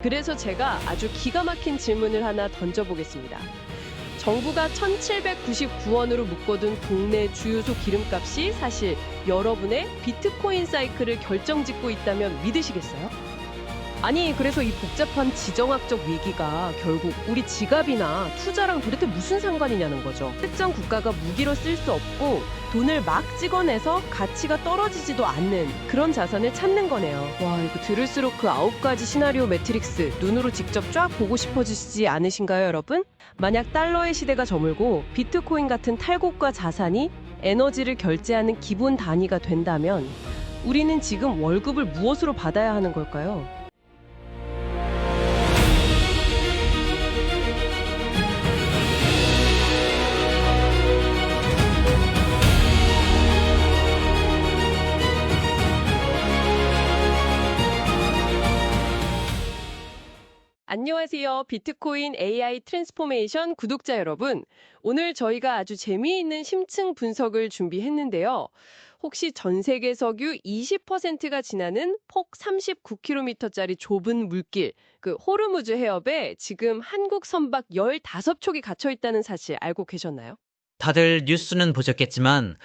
그래서 제가 아주 기가 막힌 질문을 하나 던져보겠습니다. 정부가 1,799원으로 묶어둔 동네 주유소 기름값이 사실 여러분의 비트코인 사이클을 결정짓고 있다면 믿으시겠어요? 아니, 그래서 이 복잡한 지정학적 위기가 결국 우리 지갑이나 투자랑 도대체 무슨 상관이냐는 거죠. 특정 국가가 무기로 쓸 수 없고 돈을 막 찍어내서 가치가 떨어지지도 않는 그런 자산을 찾는 거네요. 와, 이거 들을수록 그 9가지 시나리오 매트릭스 눈으로 직접 쫙 보고 싶어지시지 않으신가요, 여러분? 만약 달러의 시대가 저물고 비트코인 같은 탈고가 자산이 에너지를 결제하는 기본 단위가 된다면 우리는 지금 월급을 무엇으로 받아야 하는 걸까요? 안녕하세요. 비트코인 AI 트랜스포메이션 구독자 여러분. 오늘 저희가 아주 재미있는 심층 분석을 준비했는데요. 혹시 전 세계 석유 20%가 지나는 폭 39km짜리 좁은 물길, 그 호르무즈 해협에 지금 한국 선박 15척이 갇혀 있다는 사실 알고 계셨나요? 다들 뉴스는 보셨겠지만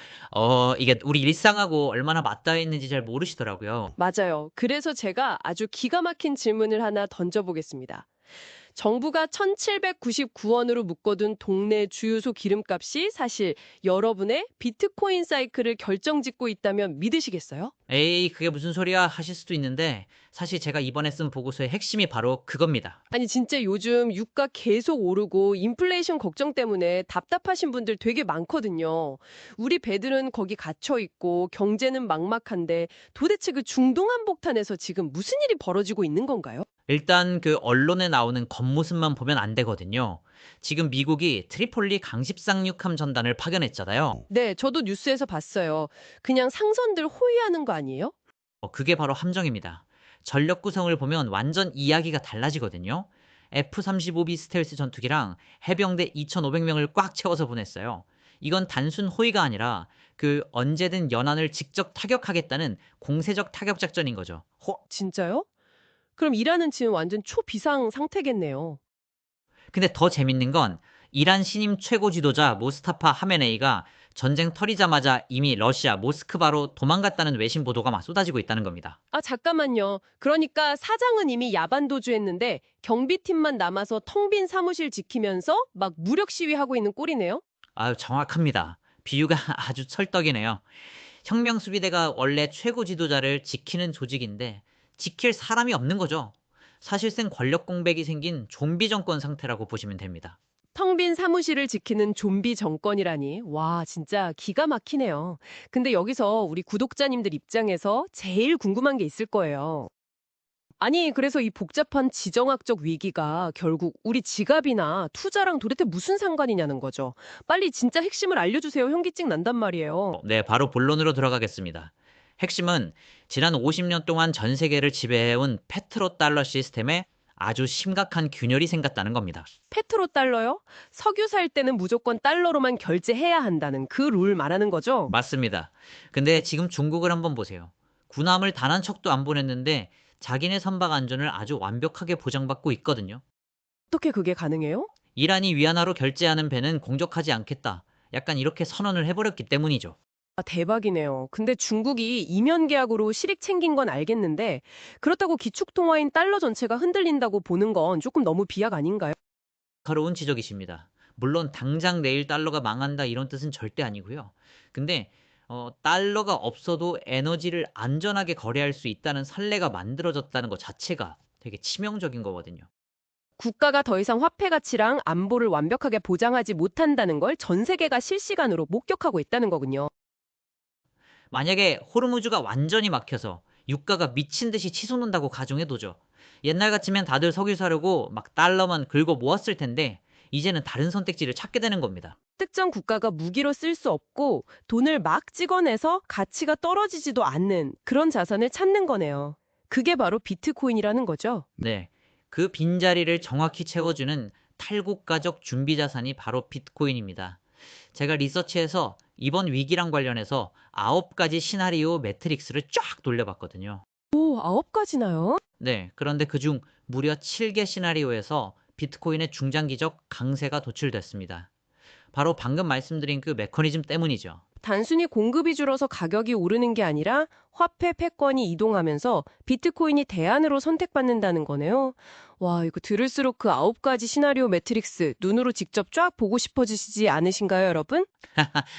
이게 우리 일상하고 얼마나 맞닿아 있는지 잘 모르시더라고요. 맞아요. 그래서 제가 아주 기가 막힌 질문을 하나 던져보겠습니다. 정부가 1,799원으로 묶어둔 동네 주유소 기름값이 사실 여러분의 비트코인 사이클을 결정짓고 있다면 믿으시겠어요? 에이, 그게 무슨 소리야 하실 수도 있는데 사실 제가 이번에 쓴 보고서의 핵심이 바로 그겁니다. 아니 진짜 요즘 유가 계속 오르고 인플레이션 걱정 때문에 답답하신 분들 되게 많거든요. 우리 배들은 거기 갇혀 있고 경제는 막막한데 도대체 그 중동 한복판에서 지금 무슨 일이 벌어지고 있는 건가요? 일단 그 언론에 나오는 겉모습만 보면 안 되거든요. 지금 미국이 트리폴리 강습 상륙함 전단을 파견했잖아요. 네, 저도 뉴스에서 봤어요. 그냥 상선들 호위하는 거 아니에요? 그게 바로 함정입니다. 전력 구성을 보면 완전 이야기가 달라지거든요. F-35B 스텔스 전투기랑 해병대 2,500명을 꽉 채워서 보냈어요. 이건 단순 호위가 아니라 그 언제든 연안을 직접 타격하겠다는 공세적 타격 작전인 거죠. 진짜요? 그럼 이란은 지금 완전 초비상 상태겠네요. 근데 더 재밌는 건 이란 신임 최고 지도자 모스타파 하메네이가 전쟁 터리자마자 이미 러시아 모스크바로 도망갔다는 외신 보도가 막 쏟아지고 있다는 겁니다. 아, 잠깐만요. 그러니까 사장은 이미 야반 도주했는데 경비팀만 남아서 텅 빈 사무실 지키면서 막 무력 시위하고 있는 꼴이네요? 아유, 정확합니다. 비유가 아주 찰떡이네요. 혁명수비대가 원래 최고 지도자를 지키는 조직인데 지킬 사람이 없는 거죠. 사실상 권력 공백이 생긴 좀비 정권 상태라고 보시면 됩니다. 텅 빈 사무실을 지키는 좀비 정권이라니. 와, 진짜 기가 막히네요. 근데 여기서 우리 구독자님들 입장에서 제일 궁금한 게 있을 거예요. 아니, 그래서 이 복잡한 지정학적 위기가 결국 우리 지갑이나 투자랑 도대체 무슨 상관이냐는 거죠. 빨리 진짜 핵심을 알려주세요. 현기증 난단 말이에요. 네, 바로 본론으로 들어가겠습니다. 핵심은 지난 50년 동안 전 세계를 지배해온 페트로달러 시스템에 아주 심각한 균열이 생겼다는 겁니다. 페트로 달러요? 석유 살 때는 무조건 달러로만 결제해야 한다는 그 룰 말하는 거죠? 맞습니다. 근데 지금 중국을 한번 보세요. 군함을 단 한 척도 안 보냈는데 자기네 선박 안전을 아주 완벽하게 보장받고 있거든요. 어떻게 그게 가능해요? 이란이 위안화로 결제하는 배는 공격하지 않겠다. 약간 이렇게 선언을 해버렸기 때문이죠. 아, 대박이네요. 근데 중국이 이면 계약으로 실익 챙긴 건 알겠는데 그렇다고 기축통화인 달러 전체가 흔들린다고 보는 건 조금 너무 비약 아닌가요? 가로운 지적이십니다. 물론 당장 내일 달러가 망한다 이런 뜻은 절대 아니고요. 근데 달러가 없어도 에너지를 안전하게 거래할 수 있다는 선례가 만들어졌다는 것 자체가 되게 치명적인 거거든요. 국가가 더 이상 화폐 가치랑 안보를 완벽하게 보장하지 못한다는 걸 전 세계가 실시간으로 목격하고 있다는 거군요. 만약에 호르무즈가 완전히 막혀서 유가가 미친 듯이 치솟는다고 가정해도죠. 옛날 같으면 다들 석유 사려고 막 달러만 긁어 모았을 텐데 이제는 다른 선택지를 찾게 되는 겁니다. 특정 국가가 무기로 쓸 수 없고 돈을 막 찍어내서 가치가 떨어지지도 않는 그런 자산을 찾는 거네요. 그게 바로 비트코인이라는 거죠. 네. 그 빈자리를 정확히 채워주는 탈곡가적 준비 자산이 바로 비트코인입니다. 제가 리서치해서 이번 위기랑 관련해서 9가지 시나리오 매트릭스를 쫙 돌려봤거든요. 오, 오, 9가지나요? 네, 그런데 그중 무려 7개 시나리오에서 비트코인의 중장기적 강세가 도출됐습니다. 바로 방금 말씀드린 그 메커니즘 때문이죠. 단순히 공급이 줄어서 가격이 오르는 게 아니라 화폐 패권이 이동하면서 비트코인이 대안으로 선택받는다는 거네요. 와, 이거 들을수록 그 9가지 시나리오 매트릭스 눈으로 직접 쫙 보고 싶어지시지 않으신가요, 여러분?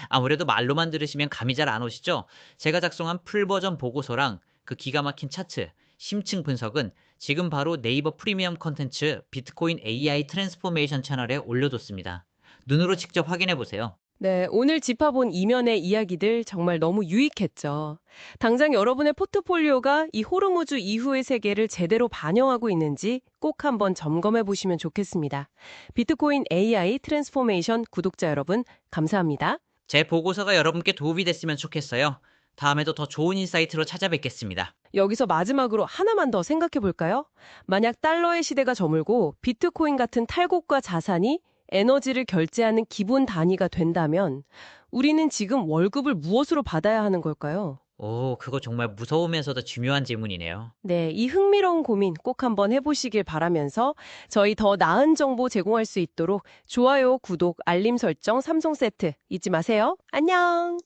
아무래도 말로만 들으시면 감이 잘 안 오시죠? 제가 작성한 풀버전 보고서랑 그 기가 막힌 차트, 심층 분석은 지금 바로 네이버 프리미엄 컨텐츠 비트코인 AI 트랜스포메이션 채널에 올려뒀습니다. 눈으로 직접 확인해 보세요. 네, 오늘 짚어본 이면의 이야기들 정말 너무 유익했죠. 당장 여러분의 포트폴리오가 이 호르무즈 이후의 세계를 제대로 반영하고 있는지 꼭 한번 점검해 보시면 좋겠습니다. 비트코인 AI 트랜스포메이션 구독자 여러분, 감사합니다. 제 보고서가 여러분께 도움이 됐으면 좋겠어요. 다음에도 더 좋은 인사이트로 찾아뵙겠습니다. 여기서 마지막으로 하나만 더 생각해 볼까요? 만약 달러의 시대가 저물고 비트코인 같은 탈곡과 자산이 에너지를 결제하는 기본 단위가 된다면 우리는 지금 월급을 무엇으로 받아야 하는 걸까요? 오, 그거 정말 무서우면서도 중요한 질문이네요. 네, 이 흥미로운 고민 꼭 한번 해보시길 바라면서 저희 더 나은 정보 제공할 수 있도록 좋아요, 구독, 알림 설정, 삼성 세트 잊지 마세요. 안녕!